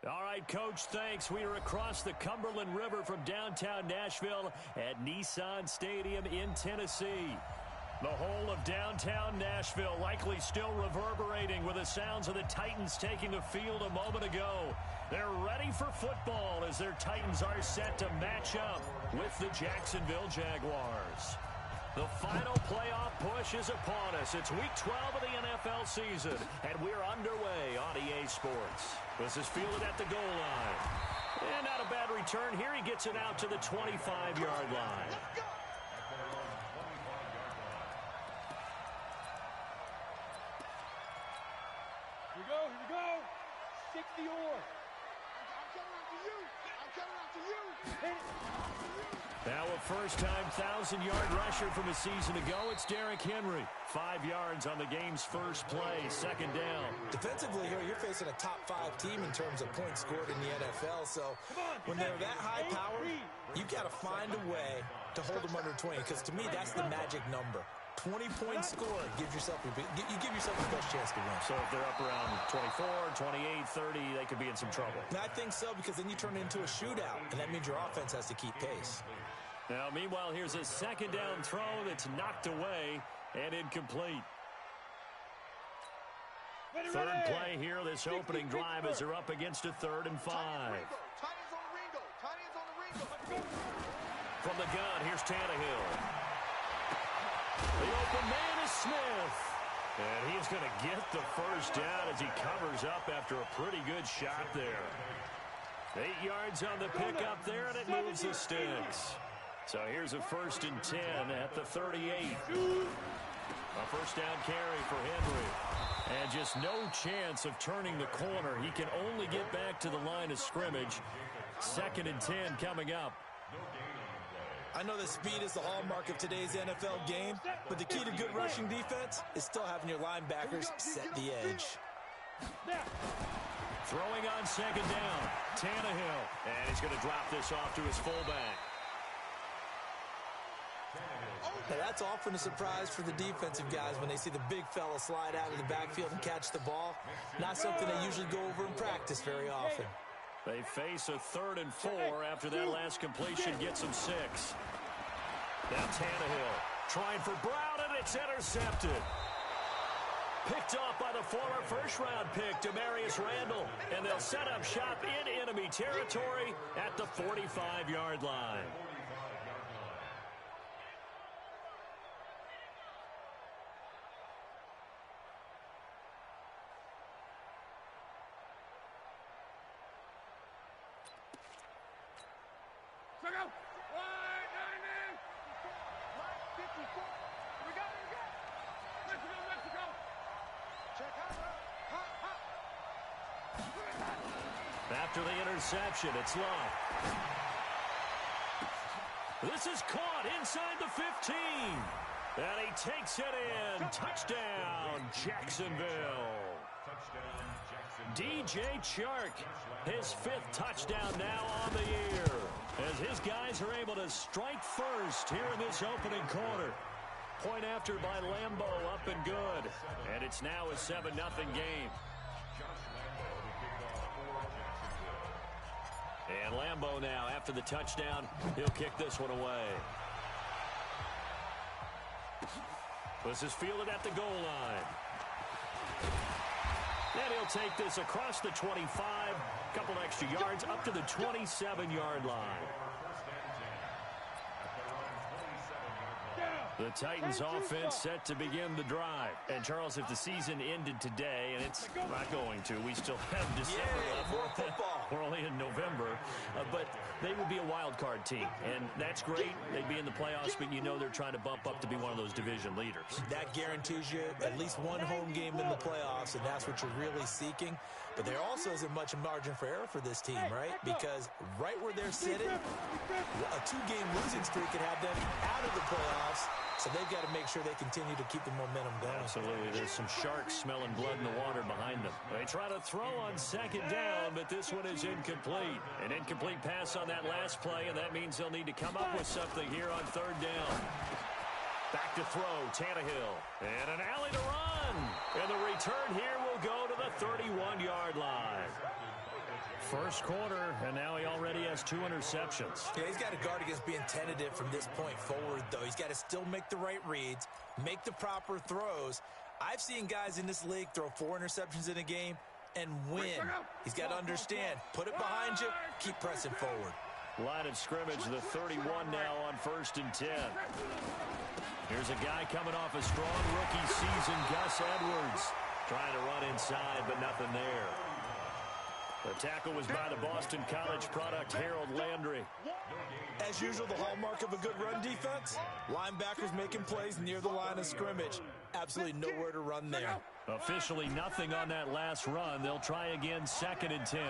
All right, Coach, thanks. We are across the Cumberland River from downtown Nashville at Nissan Stadium in Tennessee. The whole of downtown Nashville likely still reverberating with the sounds of the Titans taking the field a moment ago. They're ready for football as their Titans are set to match up with the Jacksonville Jaguars. The final playoff push is upon us. It's Week 12 of the NFL season, and we're underway on EA Sports. This is fielded at the goal line. And not a bad return here. He gets it out to the 25-yard line. Here we go. 60 or. I'm coming after you. Now a first-time 1,000-yard rusher from a season ago. It's Derrick Henry. 5 yards on the game's first play. Second down. Defensively here, you're facing a top-5 team in terms of points scored in the NFL. So when they're that high power, you've got to find a way to hold them under 20. Because to me, that's the magic number. 20-point score, you give yourself the best chance to win. So if they're up around 24, 28, 30, they could be in some trouble. And I think so, because then you turn it into a shootout, and that means your offense has to keep pace. Now, meanwhile, here's a second down throw that's knocked away and incomplete. Third play here, this opening drive as they're up against a 3rd and 5. From the gun, here's Tannehill. The open man is Smith. And he's going to get the first down as he covers up after a pretty good shot there. 8 yards on the pickup there, and it moves the sticks. So here's a 1st and 10 at the 38. A first down carry for Henry. And just no chance of turning the corner. He can only get back to the line of scrimmage. 2nd and 10 coming up. I know that speed is the hallmark of today's NFL game, but the key to good rushing defense is still having your linebackers set the edge. Throwing on 2nd down, Tannehill. And he's going to drop this off to his fullback. Now that's often a surprise for the defensive guys when they see the big fella slide out of the backfield and catch the ball. Not something they usually go over in practice very often. They face a 3rd and 4 after that last completion gets them 6. Now Tannehill trying for Brown, and it's intercepted. Picked off by the former first-round pick, Demarius Randall. And they'll set up shop in enemy territory at the 45-yard line. After the interception, it's Love. This is caught inside the 15. And he takes it in. Touchdown, Jacksonville. DJ Chark, his 5th touchdown now on the year, as his guys are able to strike first here in this opening quarter. Point after by Lambeau, up and good. And it's now a 7-0 game. And Lambeau now, after the touchdown, he'll kick this one away. This is fielded at the goal line. And he'll take this across the 25, couple extra yards, up to the 27-yard line. The Titans offense set to begin the drive. And, Charles, if the season ended today, and it's not going to, we still have December left. More football. We're only in November. But they would be a wild card team. And that's great. They'd be in the playoffs, but you know they're trying to bump up to be one of those division leaders. That guarantees you at least one home game in the playoffs, and that's what you're really seeking. But there also isn't much margin for error for this team, right? Because right where they're sitting, a 2-game losing streak could have them out of the playoffs. So they've got to make sure they continue to keep the momentum going. Absolutely. There's some sharks smelling blood in the water behind them. They try to throw on 2nd down, but this one is incomplete. An incomplete pass on that last play, and that means they'll need to come up with something here on 3rd down. Back to throw, Tannehill. And an alley to run. And the return here will go to the 31-yard line. First quarter, and now he already has 2 interceptions. Yeah, he's got to guard against being tentative from this point forward, though. He's got to still make the right reads, make the proper throws. I've seen guys in this league throw 4 interceptions in a game and win. He's got to understand, put it behind you, keep pressing forward. Line of scrimmage, the 31 now on 1st and 10. Here's a guy coming off a strong rookie season, Gus Edwards. Trying to run inside, but nothing there. The tackle was by the Boston College product, Harold Landry. As usual, the hallmark of a good run defense, linebackers making plays near the line of scrimmage. Absolutely nowhere to run there. Officially nothing on that last run. They'll try again, 2nd and 10.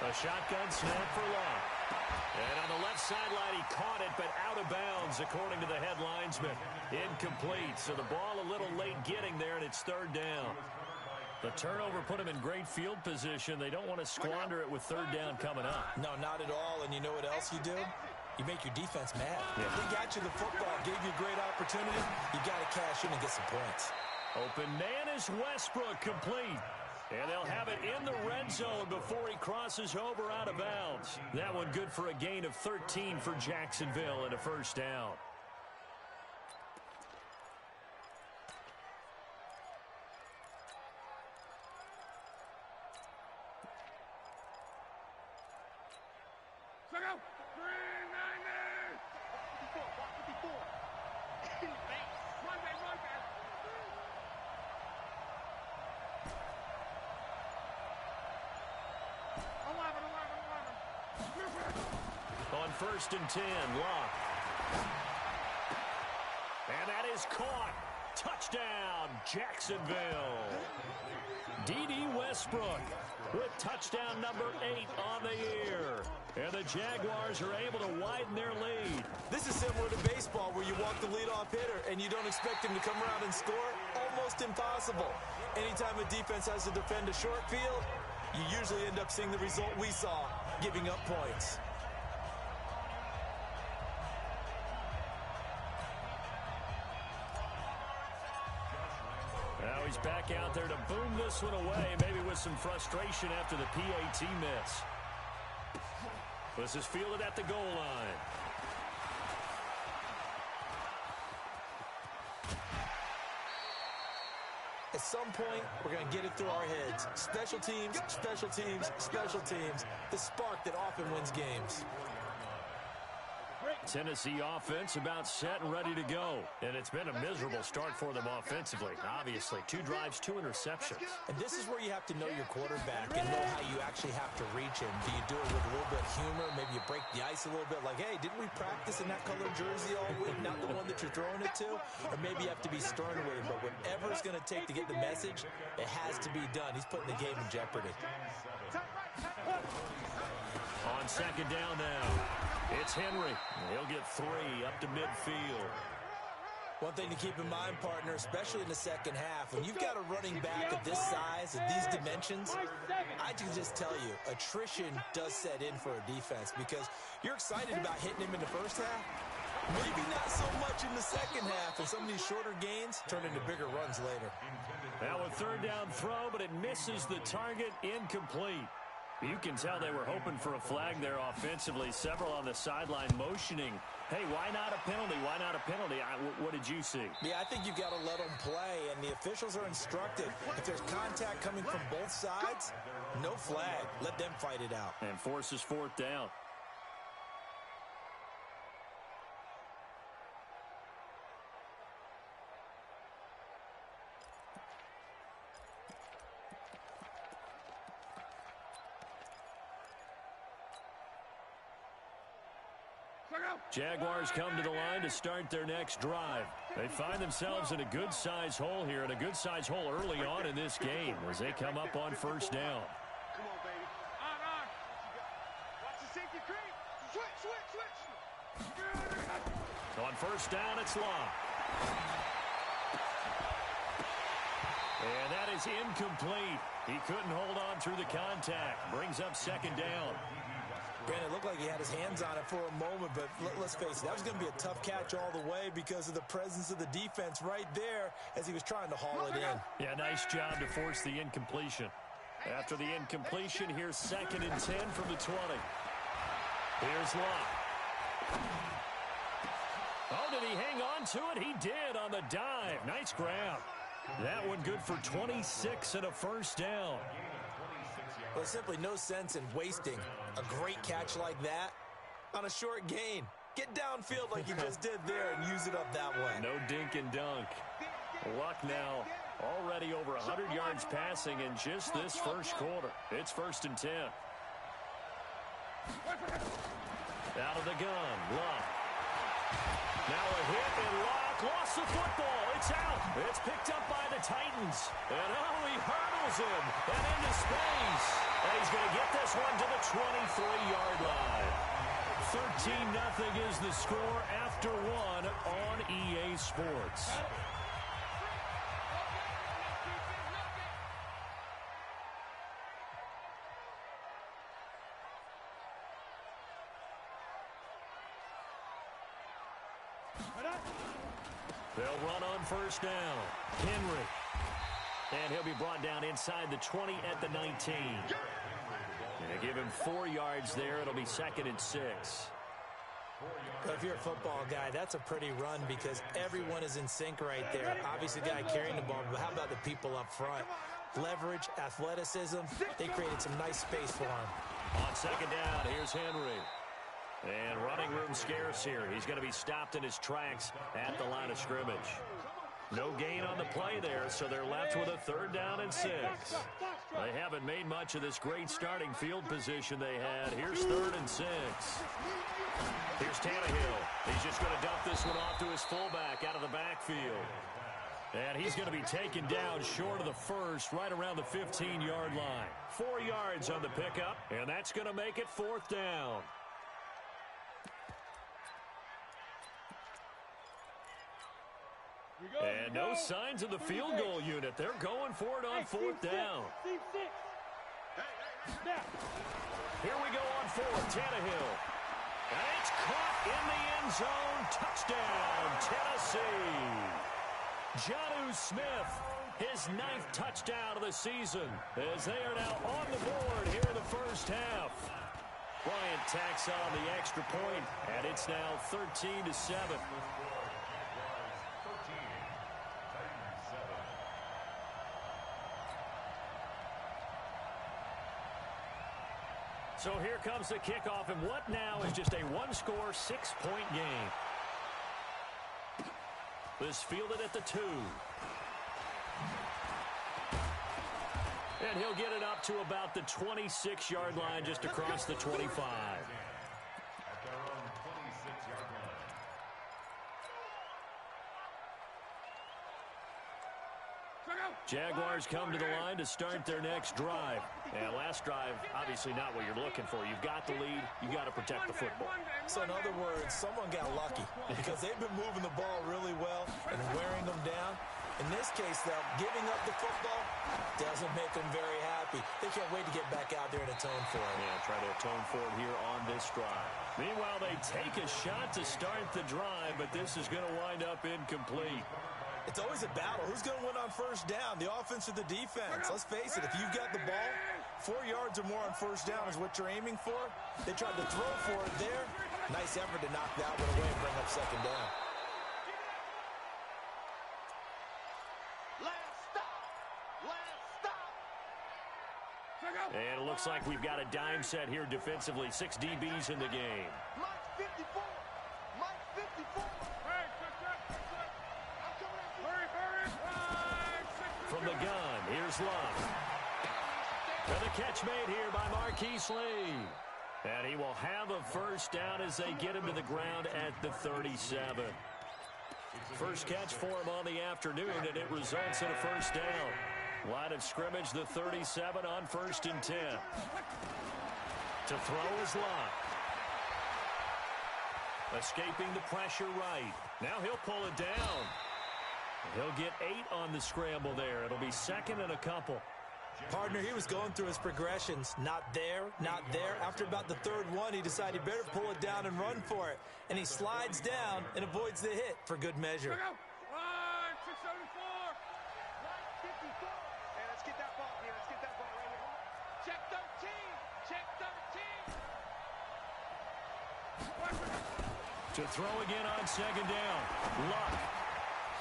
A shotgun snap for Long. And on the left sideline, he caught it, but out of bounds, according to the head linesman. Incomplete, so the ball a little late getting there, and it's 3rd down. The turnover put him in great field position. They don't want to squander it with 3rd down coming up. No, not at all, and you know what else you do? You make your defense mad. Yeah. They got you the football, gave you a great opportunity. You got to cash in and get some points. Open man is Westbrook, complete. And they'll have it in the red zone before he crosses over out of bounds. That one good for a gain of 13 for Jacksonville and a 1st down. On 1st and 10, Locke. And that is caught. Touchdown, Jacksonville. D.D. Westbrook with touchdown number 8 on the year. And the Jaguars are able to widen their lead. This is similar to baseball where you walk the leadoff hitter and you don't expect him to come around and score. Almost impossible. Anytime a defense has to defend a short field, you usually end up seeing the result we saw, giving up points. Now he's back out there to boom this one away, maybe with some frustration after the PAT miss. This is fielded at the goal line. At some point, we're going to get it through our heads. Special teams, special teams, special teams. The spark that often wins games. Tennessee offense about set and ready to go. And it's been a miserable start for them offensively, obviously. 2 drives, 2 interceptions. And this is where you have to know your quarterback and know how you actually have to reach him. Do you do it with a little bit of humor? Maybe you break the ice a little bit like, hey, didn't we practice in that colored jersey all week? Not the one that you're throwing it to? Or maybe you have to be stern with him. But whatever it's going to take to get the message, it has to be done. He's putting the game in jeopardy. On 2nd down now, it's Henry. He'll get 3 up to midfield. One thing to keep in mind, partner, especially in the second half, when you've got a running back of this size, of these dimensions, I can just tell you, attrition does set in for a defense because you're excited about hitting him in the first half. Maybe not so much in the second half, and some of these shorter gains turn into bigger runs later. Now a 3rd down throw, but it misses the target, incomplete. You can tell they were hoping for a flag there offensively. Several on the sideline motioning, hey, why not a penalty? Why not a penalty? What did you see? Yeah, I think you've got to let them play, and the officials are instructed. If there's contact coming from both sides, no flag. Let them fight it out. And forces 4th down. Jaguars come to the line to start their next drive. They find themselves in a good-sized hole here, and a good-sized hole early on in this game as they come up on 1st down. Come on, baby. On. Watch the safety creep. Switch. On 1st down, it's Long. And that is incomplete. He couldn't hold on through the contact. Brings up 2nd down. Brandon, it looked like he had his hands on it for a moment, but let's face it, that was going to be a tough catch all the way because of the presence of the defense right there as he was trying to haul it in. Yeah, nice job to force the incompletion. After the incompletion, here's 2nd and 10 from the 20. Here's Locke. Oh, did he hang on to it? He did on the dive. Nice grab. That one good for 26 and a first down. Well, there's simply no sense in wasting a great catch like that on a short gain. Get downfield like you just did there and use it up that way. No dink and dunk. Luck now already over 100 yards passing in just this first quarter. It's 1st and 10. Out of the gun, Luck. Now a hit, and Luck lost the football. It's out. It's picked up by the Titans. And oh, he hurdles him and into space. And he's going to get this one to the 23-yard line. 13-0 is the score after one on EA Sports. They'll run on first down. Henry. And he'll be brought down inside the 20 at the 19. And give him 4 yards there. It'll be 2nd and 6. But if you're a football guy, that's a pretty run because everyone is in sync right there. Obviously, the guy carrying the ball, but how about the people up front? Leverage, athleticism, they created some nice space for him. On 2nd down, here's Henry. And running room scarce here. He's going to be stopped in his tracks at the line of scrimmage. No gain on the play there, so they're left with a 3rd down and 6. They haven't made much of this great starting field position they had. Here's 3rd and 6. Here's Tannehill. He's just going to dump this one off to his fullback out of the backfield. And he's going to be taken down short of the first, right around the 15-yard line. 4 yards on the pickup, and that's going to make it 4th down. And no signs of the field goal unit. They're going for it on 4th down. Here we go on 4th. Tannehill. And it's caught in the end zone. Touchdown, Tennessee. Jonnu Smith, his 9th touchdown of the season, as they are now on the board here in the first half. Bryant tacks on the extra point, and it's now 13-7. So here comes the kickoff, and what now is just a one-score, 6-point game. This fielded at the 2. And he'll get it up to about the 26-yard line, just across the 25. Jaguars come to the line to start their next drive. And last drive, obviously not what you're looking for. You've got the lead. You've got to protect the football. So in other words, someone got lucky because they've been moving the ball really well and wearing them down. In this case, though, giving up the football doesn't make them very happy. They can't wait to get back out there and atone for it. Yeah, try to atone for it here on this drive. Meanwhile, they take a shot to start the drive, but this is going to wind up incomplete. It's always a battle. Who's going to win on first down, the offense or the defense? Let's face it, if you've got the ball, 4 yards or more on first down is what you're aiming for. They tried to throw for it there. Nice effort to knock that one away and bring up 2nd down. And it looks like we've got a dime set here defensively. 6 DBs in the game. Mike 54. Mike 54. From the gun, here's Love. And the catch made here by Marquise Lee. And he will have a first down as they get him to the ground at the 37. First catch for him on the afternoon, and it results in a first down. Line of scrimmage, the 37 on 1st and 10. To throw is Love. Escaping the pressure right. Now he'll pull it down. He'll get 8 on the scramble there. It'll be 2nd and a couple. Partner, he was going through his progressions. Not there, not there. After about the third one, he decided he better pull it down and run for it. And he slides down and avoids the hit for good measure. 674. 54. Hey, let's get that ball here. Let's get that ball right here. Check 13. Check 13. To throw again on second down. Luck.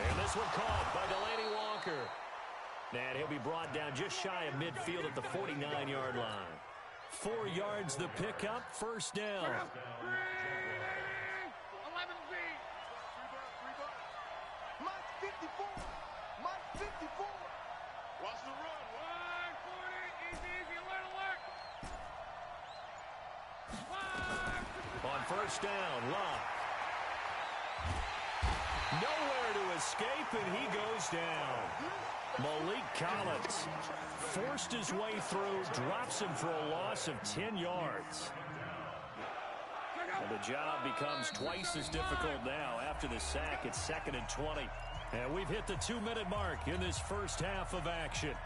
And this one caught by Delaney Walker. And he'll be brought down just shy of midfield at the 49-yard line. 4 yards the pickup, first down. 11 feet. Mike 54. Mike 54. Watch the run. 140. Easy, easy. Alert. On first down, Luck. Nowhere to escape, and he goes down. Malik Collins forced his way through, drops him for a loss of 10 yards. And the job becomes twice as difficult now after the sack. It's 2nd and 20. And we've hit the 2-minute mark in this first half of action.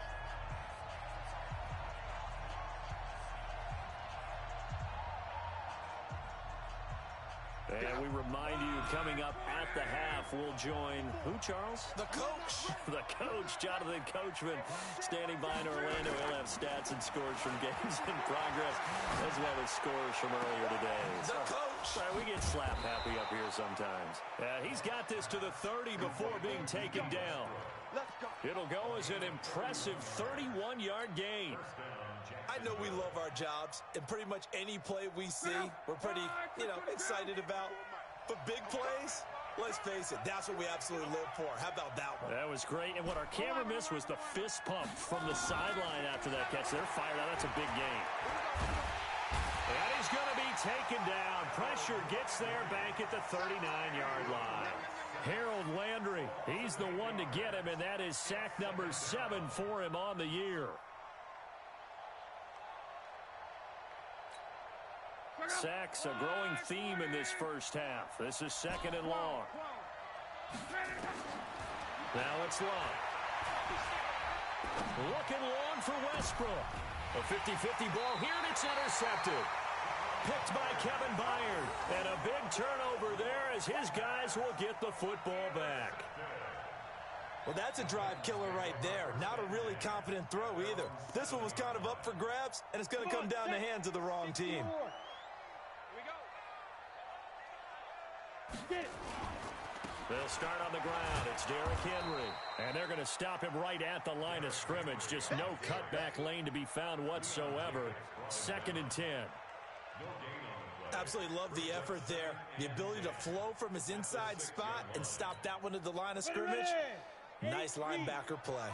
And we remind you, coming up at the half, we'll join who, Charles? The coach. The coach, Jonathan Coachman, standing by in Orlando. He'll have stats and scores from games in progress, as well as scores from earlier today. The coach. Sorry, we get slap happy up here sometimes. He's got this to the 30 before being taken down. Let's go. It'll go as an impressive 31-yard gain. I know we love our jobs, and pretty much any play we see, we're pretty, excited about. But big plays, let's face it, that's what we absolutely live for. How about that one? That was great, and what our camera missed was the fist pump from the sideline after that catch. They're fired out. That's a big gain. And he's going to be taken down. Pressure gets there back at the 39-yard line. Harold Landry, he's the one to get him, and that is sack number 7 for him on the year. Sacks, a growing theme in this first half. This is 2nd and long. Now it's long. Looking long for Westbrook. A 50-50 ball here, and it's intercepted. Picked by Kevin Byard. And a big turnover there as his guys will get the football back. Well, that's a drive killer right there. Not a really confident throw either. This one was kind of up for grabs, and it's going to come down the hands of the wrong team. They'll start on the ground. It's Derrick Henry. And they're going to stop him right at the line of scrimmage. Just no cutback lane to be found whatsoever. 2nd and 10. Absolutely love the effort there. The ability to flow from his inside spot and stop that one at the line of scrimmage. Nice linebacker play.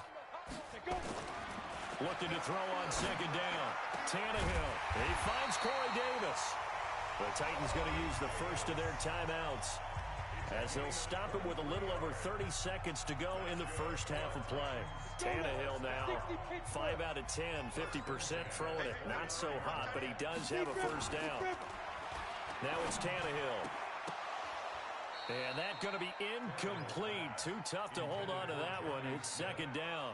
Looking to throw on 2nd down. Tannehill. He finds Corey Davis. The Titans going to use the first of their timeouts, as they'll stop it with a little over 30 seconds to go in the first half of play. Tannehill now, 5 out of 10, 50% throwing it. Not so hot, but he does have a first down. Now it's Tannehill. And that's going to be incomplete. Too tough to hold on to that one. It's 2nd down.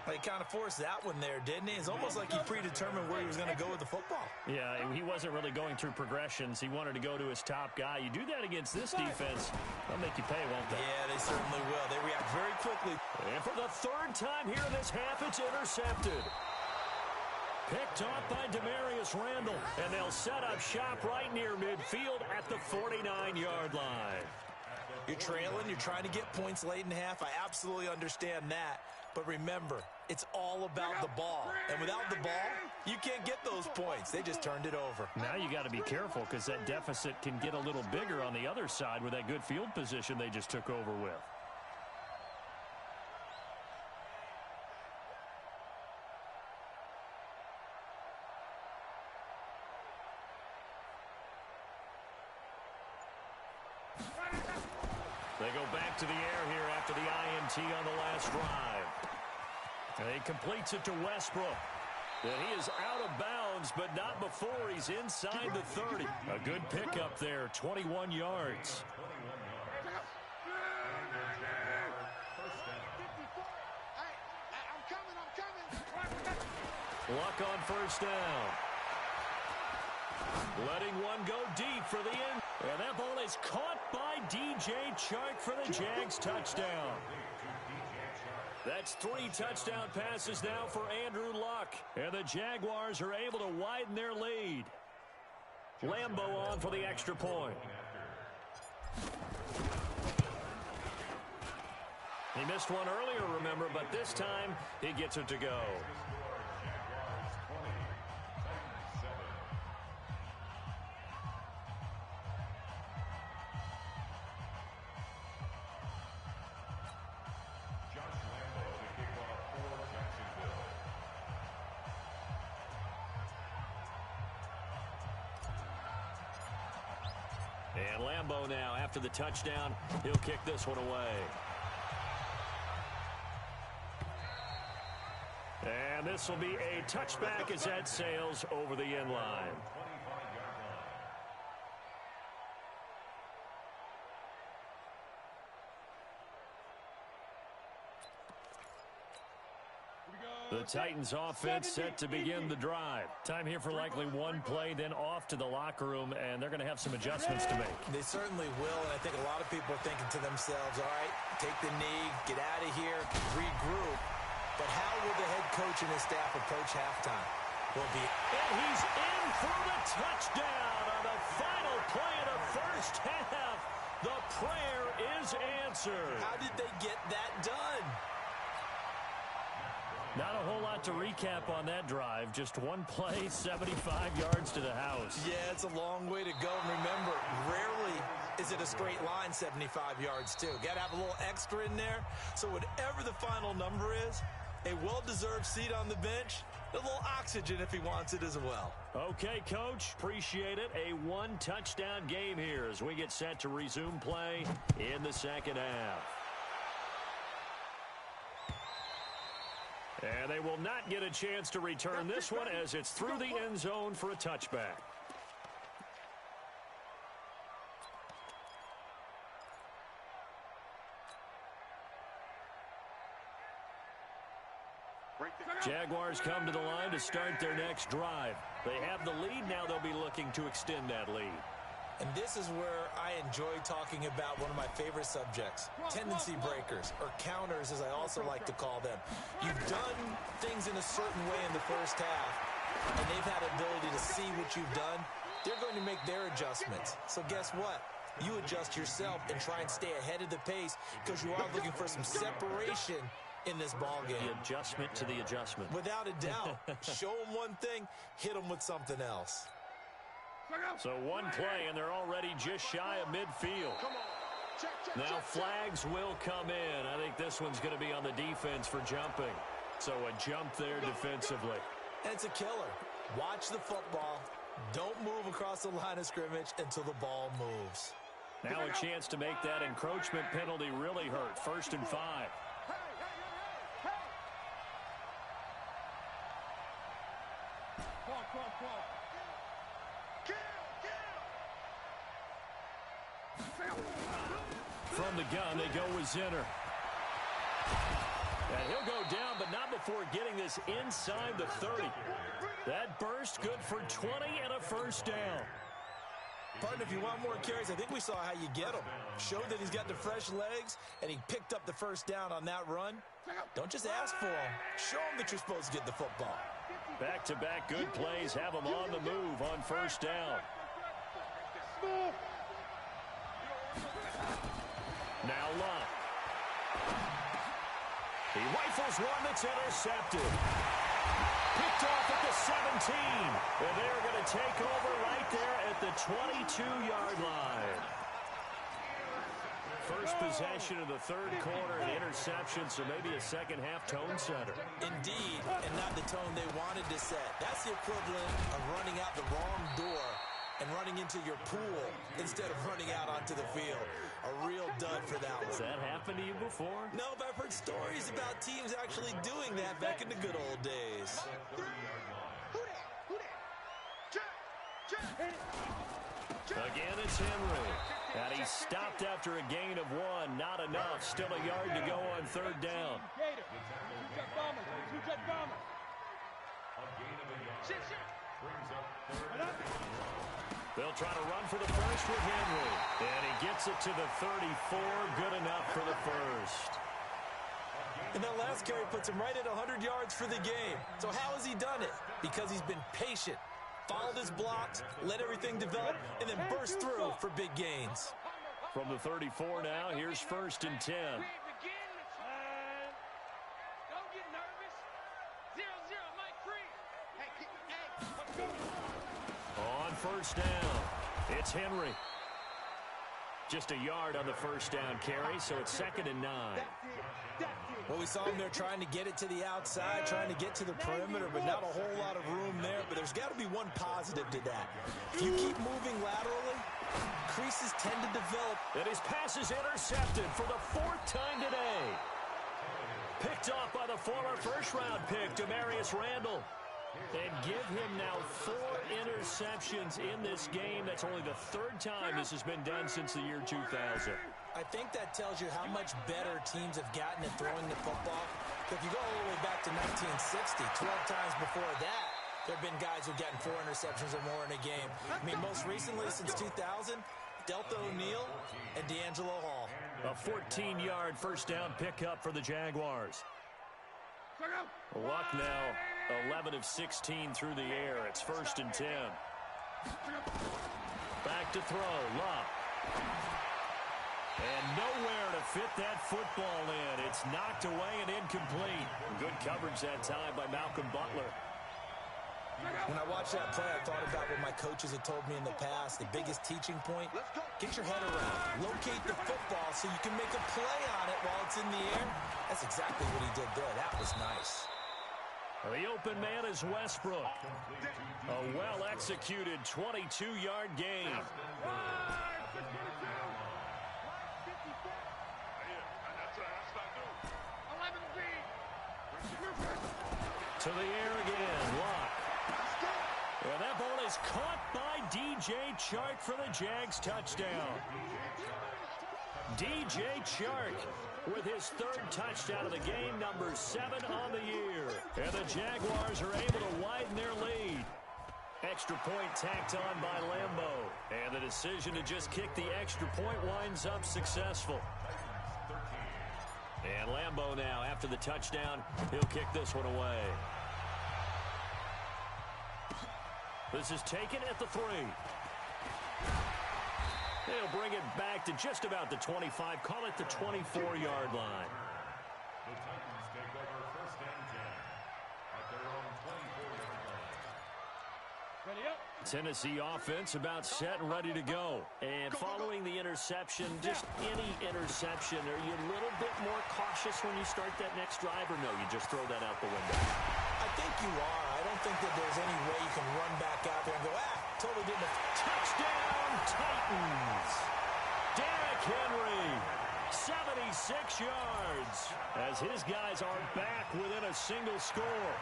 He kind of forced that one there, didn't he? It's almost like he predetermined where he was going to go with the football. Yeah, he wasn't really going through progressions. He wanted to go to his top guy. You do that against this defense, they'll make you pay, won't they? Yeah, they certainly will. They react very quickly. And for the 3rd time here in this half, it's intercepted. Picked off by Demarius Randall, and they'll set up shop right near midfield at the 49-yard line. You're trailing. You're trying to get points late in half. I absolutely understand that. But remember, it's all about the ball. And without the ball, you can't get those points. They just turned it over. Now you got to be careful, because that deficit can get a little bigger on the other side with that good field position they just took over with. They go back to the air here after the INT on the last drive. And he completes it to Westbrook. And he is out of bounds, but not before he's inside the 30. A good pickup there, 21 yards. I'm coming. Luck on first down. Letting one go deep for the end. And that ball is caught by DJ Chark for the Jags touchdown. That's 3 touchdown passes now for Andrew Luck. And the Jaguars are able to widen their lead. Lambeau on for the extra point. He missed one earlier, remember, but this time he gets it to go. And Lambeau now, after the touchdown, he'll kick this one away. And this will be a touchback as that sails over the end line. The Titans offense set to begin the drive. Time here for likely one play, then off to the locker room, and they're going to have some adjustments to make. They certainly will, and I think a lot of people are thinking to themselves, all right, take the knee, get out of here, regroup. But how will the head coach and his staff approach halftime? And he's in for the touchdown on the final play of the first half. The prayer is answered. How did they get that done? Not a whole lot to recap on that drive. Just one play, 75 yards to the house. Yeah, it's a long way to go. And remember, rarely is it a straight line 75 yards, too. Got to have a little extra in there. So whatever the final number is, a well-deserved seat on the bench, a little oxygen if he wants it as well. Okay, Coach, appreciate it. A one-touchdown game here as we get set to resume play in the second half. And they will not get a chance to return this one as it's through the end zone for a touchback. Jaguars come to the line to start their next drive. They have the lead. Now they'll be looking to extend that lead. And this is where I enjoy talking about one of my favorite subjects, tendency breakers, or counters as I also like to call them. You've done things in a certain way in the first half, and they've had the ability to see what you've done. They're going to make their adjustments. So guess what? You adjust yourself and try and stay ahead of the pace because you are looking for some separation in this ball game. The adjustment to the adjustment. Without a doubt. Show them one thing, hit them with something else. So one play, and they're already just shy of midfield. Now flags will come in. I think this one's going to be on the defense for jumping. So a jump there defensively. And it's a killer. Watch the football. Don't move across the line of scrimmage until the ball moves. Now a chance to make that encroachment penalty really hurt. 1st and 5. From the gun, they go with Zinner. And he'll go down, but not before getting this inside the 30. That burst good for 20 and a first down. Partner, if you want more carries, I think we saw how you get him. Showed that he's got the fresh legs, and he picked up the first down on that run. Don't just ask for him. Show him that you're supposed to get the football. Back-to-back good plays have him on the move on first down. Now Luck. He rifles one that's intercepted. Picked off at the 17. And they're going to take over right there at the 22-yard line. First possession of the third quarter, an interception, so maybe a second-half tone setter. Indeed, and not the tone they wanted to set. That's the equivalent of running out the wrong door and running into your pool instead of running out onto the field. A real dud for that one. Has that happened to you before? No, but I've heard stories about teams actually doing that back in the good old days. Again, it's Henry. And he stopped after a gain of 1. Not enough. Still a yard to go on third down. They'll try to run for the first with Henry. And he gets it to the 34. Good enough for the first. And that last carry puts him right at 100 yards for the game. So how has he done it? Because he's been patient, followed his blocks, let everything develop, and then burst through for big gains. From the 34 now, here's 1st and 10. Don't get nervous. 0-0, Mike Free. Hey, On 1st down, it's Henry. Just a yard on the 1st down carry, so it's 2nd and 9. Well, we saw him there trying to get it to the outside, trying to get to the perimeter, but not a whole lot of room there. But there's got to be one positive to that. If you keep moving laterally, creases tend to develop. And his pass is intercepted for the 4th time today. Picked off by the former first-round pick, Demarius Randall. And give him now 4 interceptions in this game. That's only the 3rd time this has been done since the year 2000. I think that tells you how much better teams have gotten at throwing the football. If you go all the way back to 1960, 12 times before that, there have been guys who've gotten 4 interceptions or more in a game. I mean, most recently, since 2000, Delta O'Neal and D'Angelo Hall. A 14-yard first down pickup for the Jaguars. Luck now 11 of 16 through the air. It's 1st and 10. Back to throw. Luck. And nowhere to fit that football in. It's knocked away and incomplete. Good coverage that time by Malcolm Butler. When I watched that play, I thought about what my coaches had told me in the past. The biggest teaching point, get your head around. Locate the football so you can make a play on it while it's in the air. That's exactly what he did there. That was nice. The open man is Westbrook. A well-executed 22-yard gain. To the air again, Locke. And that ball is caught by DJ Chark for the Jags touchdown. DJ Chark with his 3rd touchdown of the game, number 7 on the year. And the Jaguars are able to widen their lead. Extra point tacked on by Lambo. And the decision to just kick the extra point winds up successful. And Lambo now, after the touchdown, he'll kick this one away. This is taken at the 3. They'll bring it back to just about the 25. Call it the 24-yard line. The Titans take over 1st and 10 at their own 24-yard line. Ready up. Tennessee offense about set and ready to go. And following the interception, just any interception, are you a little bit more cautious when you start that next drive, or no, you just throw that out the window? I think you are. I don't think that there's any way you can run back out there and go, totally didn't. Touchdown, Titans! Derrick Henry, 76 yards, as his guys are back within a single score.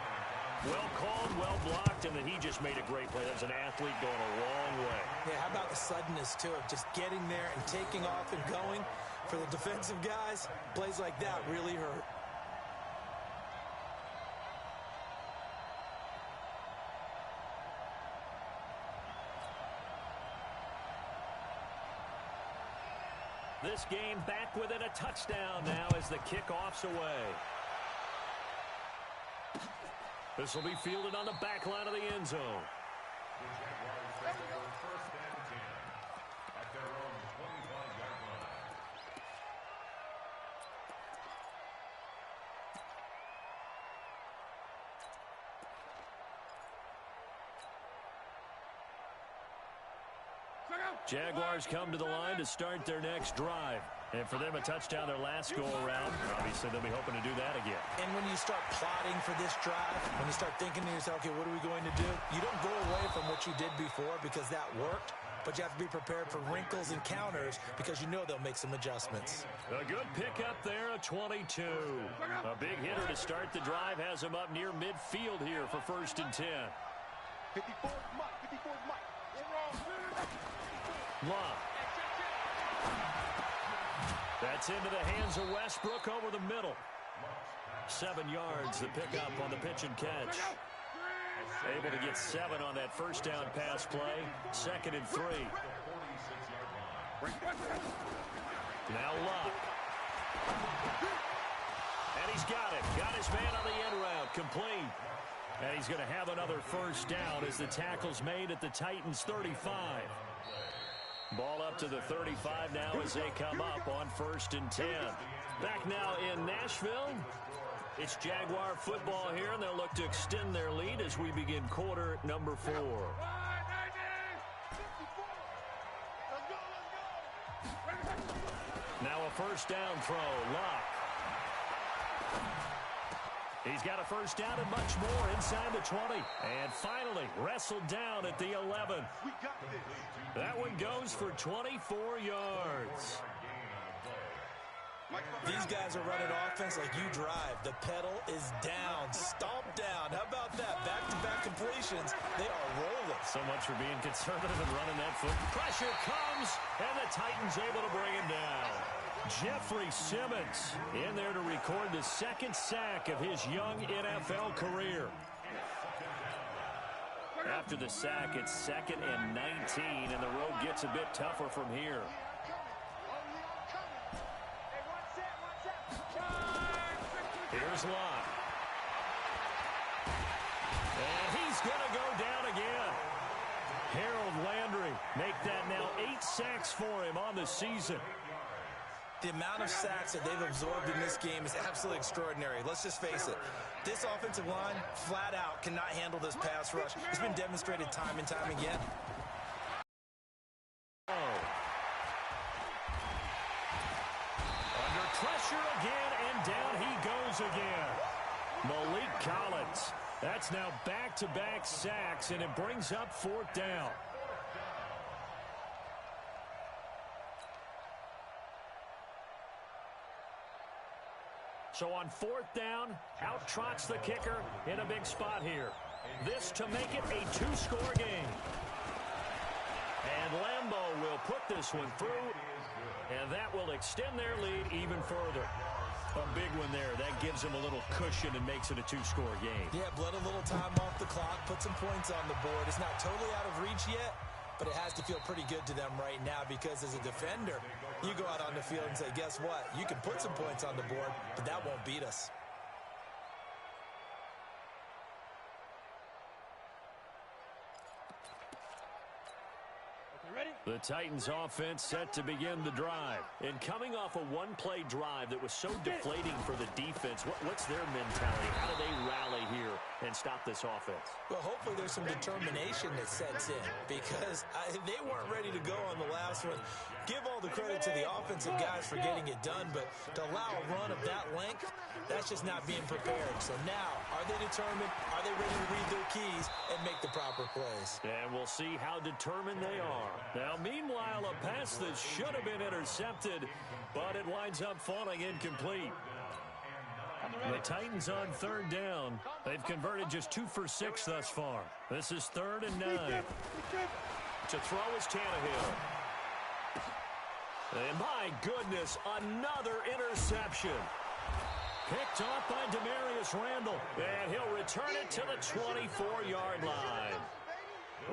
Well called, well blocked, and then he just made a great play. That was an athlete going a long way. Yeah, how about the suddenness, too, of just getting there and taking off and going? For the defensive guys, plays like that really hurt. This game back within a touchdown now as the kickoff's away. This will be fielded on the back line of the end zone. The Jaguars take over 1st and 10 at their own 25-yard line. Jaguars come to the line to start their next drive. And for them, a touchdown their last go-around. Obviously, they'll be hoping to do that again. And when you start plotting for this drive, when you start thinking to yourself, okay, what are we going to do? You don't go away from what you did before because that worked, but you have to be prepared for wrinkles and counters because you know they'll make some adjustments. A good pickup there, a 22. A big hitter to start the drive has him up near midfield here for 1st and 10. 54 Mike, 54 Mike. Love. That's into the hands of Westbrook over the middle. 7 yards, the pickup on the pitch and catch. Able to get 7 on that first down pass play. 2nd and 3. Now Luck. And he's got it. Got his man on the end route. Complete. And he's going to have another first down as the tackle's made at the Titans' 35. Ball up to the 35 now as they come up on 1st and 10. Back now in Nashville. It's Jaguar football here, and they'll look to extend their lead as we begin quarter number 4. Now a first down throw. Luck. He's got a first down and much more inside the 20. And finally wrestled down at the 11. That one goes for 24 yards. These guys are running offense like you drive. The pedal is down. Stomp down. How about that? Back-to-back completions. They are rolling. So much for being conservative and running that foot. Pressure comes, and the Titans able to bring him down. Jeffrey Simmons in there to record the 2nd sack of his young NFL career. After the sack, it's 2nd and 19, and the road gets a bit tougher from here. Here's Lott. And he's going to go down again. Harold Landry make that now 8 sacks for him on the season. The amount of sacks that they've absorbed in this game is absolutely extraordinary. Let's just face it. This offensive line, flat out, cannot handle this pass rush. It's been demonstrated time and time again. Under pressure again, and down he goes again. Malik Collins. That's now back-to-back sacks, and it brings up 4th down. So on 4th down, out trots the kicker in a big spot here. This to make it a 2-score game. And Lambeau will put this one through, and that will extend their lead even further. A big one there. That gives them a little cushion and makes it a 2-score game. Yeah, bled a little time off the clock, put some points on the board. It's not totally out of reach yet, but it has to feel pretty good to them right now because as a defender, you go out on the field and say, guess what? You can put some points on the board, but that won't beat us. The Titans offense set to begin the drive. And coming off a one-play drive that was so deflating for the defense, what's their mentality? How do they rally here and stop this offense? Well, hopefully there's some determination that sets in because they weren't ready to go on the last one. Give all the credit to the offensive guys for getting it done, but to allow a run of that length, that's just not being prepared. So now, are they determined? Are they ready to read their keys and make the proper plays? And we'll see how determined they are. Now, meanwhile, a pass that should have been intercepted, but it winds up falling incomplete. The Titans on 3rd down. They've converted just 2 for 6 thus far. This is 3rd and 9. To throw is Tannehill. And my goodness, another interception. Picked off by Demarius Randall. And he'll return it to the 24-yard line.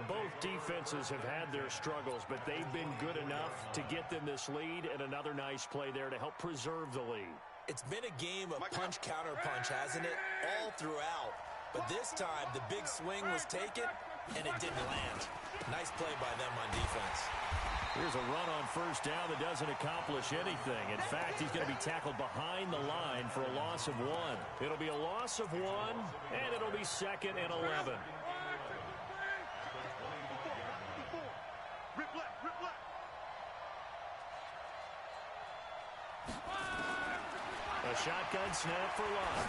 Both defenses have had their struggles, but they've been good enough to get them this lead, and another nice play there to help preserve the lead. It's been a game of punch-counter-punch, hasn't it? All throughout. But this time, the big swing was taken, and it didn't land. Nice play by them on defense. Here's a run on 1st down that doesn't accomplish anything. In fact, he's going to be tackled behind the line for a loss of 1. It'll be a loss of 1, and it'll be 2nd and 11. A shotgun snap for Lott.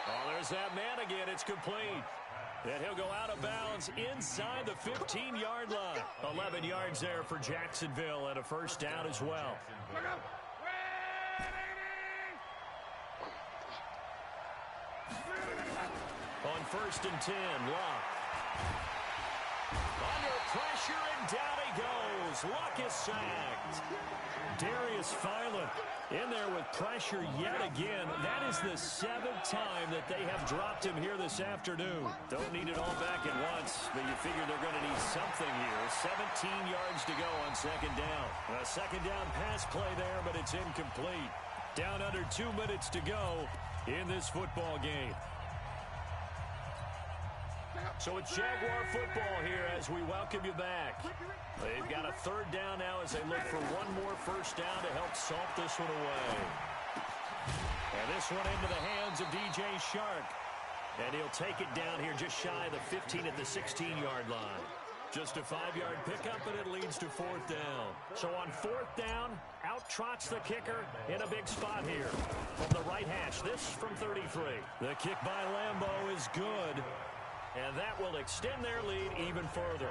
Oh, there's that man again. It's complete. And he'll go out of bounds inside the 15-yard line. 11 yards there for Jacksonville and a first down as well. On 1st and 10, Lott. Under pressure, and down he goes. Luck is sacked. Darius Philon in there with pressure yet again. That is the 7th time that they have dropped him here this afternoon. Don't need it all back at once, but you figure they're going to need something here. 17 yards to go on second down. A second down pass play there, but it's incomplete. Down under 2 minutes to go in this football game. So it's Jaguar football here as we welcome you back. They've got a third down now as they look for one more first down to help salt this one away. And this one into the hands of DJ Shark. And he'll take it down here just shy of the 15 at the 16-yard line. Just a 5-yard pickup, and it leads to fourth down. So on fourth down, out trots the kicker in a big spot here. From the right hash, this from 33. The kick by Lambo is good. And that will extend their lead even further.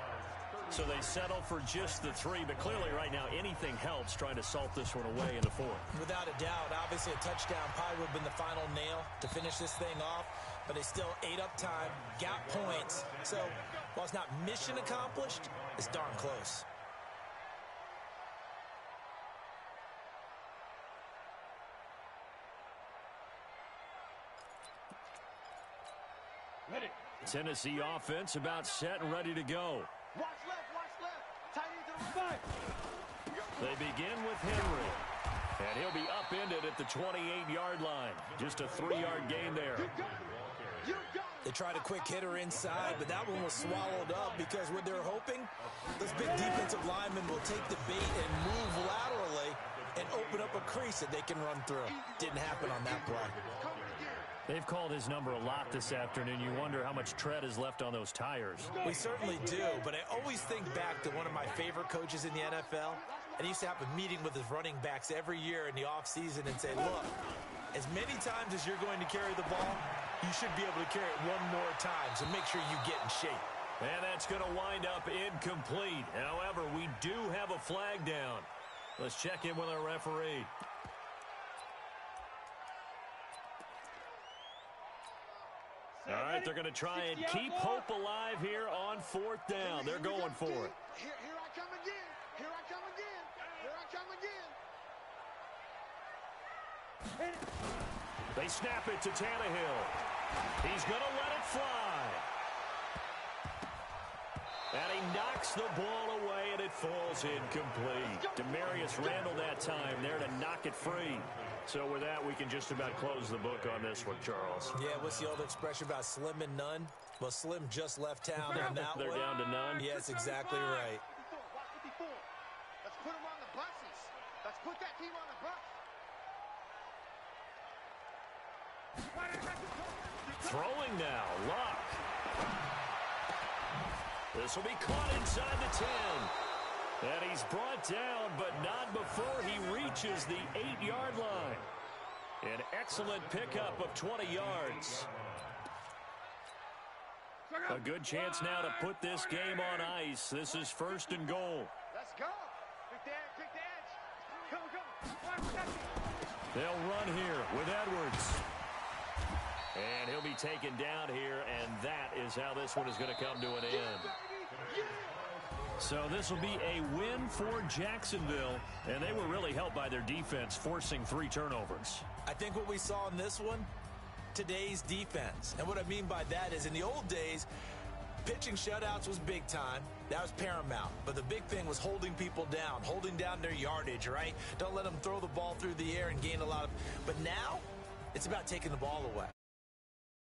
So they settle for just the 3, but clearly right now anything helps trying to salt this one away in the fourth. Without a doubt, obviously a touchdown probably would have been the final nail to finish this thing off, but they still ate up time, got points. So while it's not mission accomplished, it's darn close. Ready. Tennessee offense about set and ready to go. Watch left, tight end to the right. They begin with Henry. And he'll be upended at the 28-yard line. Just a 3-yard gain there. They tried a quick hitter inside, but that one was swallowed up because what they're hoping, this big defensive lineman will take the bait and move laterally and open up a crease that they can run through. Didn't happen on that play. They've called his number a lot this afternoon. You wonder how much tread is left on those tires. We certainly do, but I always think back to one of my favorite coaches in the NFL, and he used to have a meeting with his running backs every year in the offseason and say, look, as many times as you're going to carry the ball, you should be able to carry it one more time, so make sure you get in shape. And that's going to wind up incomplete. However, we do have a flag down. Let's check in with our referee. All right, they're going to try and keep hope alive here on fourth down. They're going for it. Here I come again. Here I come again. Here I come again. They snap it to Tannehill. He's going to let it fly. And he knocks the ball away, and it falls incomplete. Demarius Randall that time there to knock it free. So with that, we can just about close the book on this one, Charles. Yeah, what's the old expression about slim and none? Well, Slim just left town on that They're one. down to none. Yes, exactly right. Watch 54. Let's put them on the buses. Let's put that team on the bus. Throwing now, Luck. This will be caught inside the 10. And he's brought down, but not before he reaches the 8-yard line. An excellent pickup of 20 yards. A good chance now to put this game on ice. This is first and goal. Let's go. Pick the edge. Go. They'll run here with Edwards. And he'll be taken down here, and that is how this one is going to come to an end. So this will be a win for Jacksonville, and they were really helped by their defense forcing 3 turnovers. I think what we saw in this one, today's defense. And what I mean by that is in the old days, pitching shutouts was big time. That was paramount. But the big thing was holding people down, holding down their yardage, right? Don't let them throw the ball through the air and gain a lot of... But now, it's about taking the ball away.